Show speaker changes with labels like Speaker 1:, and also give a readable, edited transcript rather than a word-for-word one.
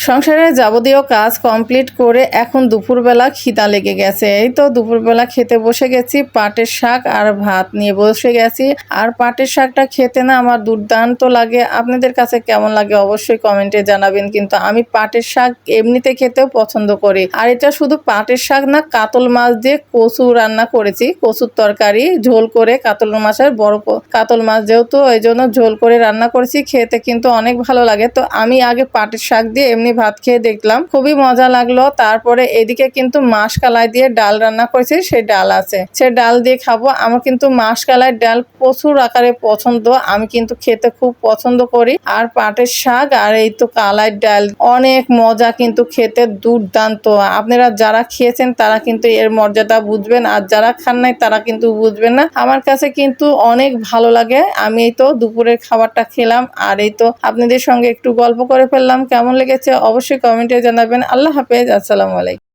Speaker 1: সংসারের যাবতীয় কাজ কমপ্লিট করে এখন দুপুরবেলা খিদা লেগে গেছে। এই তো দুপুরবেলা খেতে বসে গেছি, পাটের শাক আর ভাত নিয়ে বসে গেছি। আর পাটের শাকটা খেতে না আমার দুর্দান্ত লাগে। আপনাদের কাছে কেমন লাগে অবশ্যই কমেন্টে জানাবেন। কিন্তু আমি পাটের শাক এমনিতে খেতেও পছন্দ করি। আর এটা শুধু পাটের শাক না, কাতল মাছ দিয়ে কচু রান্না করেছি, কচুর তরকারি ঝোল করে, কাতল মাছের বড় কাতল মাছ যেহেতু এই জন্য ঝোল করে রান্না করেছি, খেতে কিন্তু অনেক ভালো লাগে। তো আমি আগে পাটের শাক দিয়ে এমনি ভাত খেয়ে দেখলাম, খুবই মজা লাগলো। তারপরে এদিকে কিন্তু মাশকালাই দিয়ে ডাল রান্না করেছি, সেই ডাল আছে, সে ডাল দিয়ে খাবো। আমার কিন্তু মাশকালাই ডাল প্রচুর আকারে পছন্দ, আমি কিন্তু খেতে খুব পছন্দ করি। আর পাটের শাক আর এই তো কালাই ডাল অনেক মজা, কিন্তু খেতে দুর্দান্ত। আপনারা যারা খেয়েছেন তারা কিন্তু এর মর্যাদা বুঝবেন, আর যারা খান নাই তারা কিন্তু বুঝবেন না। আমার কাছে কিন্তু অনেক ভালো লাগে। আমি এই তো দুপুরের খাবারটা খেলাম, আর এই তো আপনাদের সঙ্গে একটু গল্প করে ফেললাম। কেমন লেগেছে অবশ্যই কমেন্টে জানাবেন। আল্লাহ হাফেজ, আসসালামু আলাইকুম।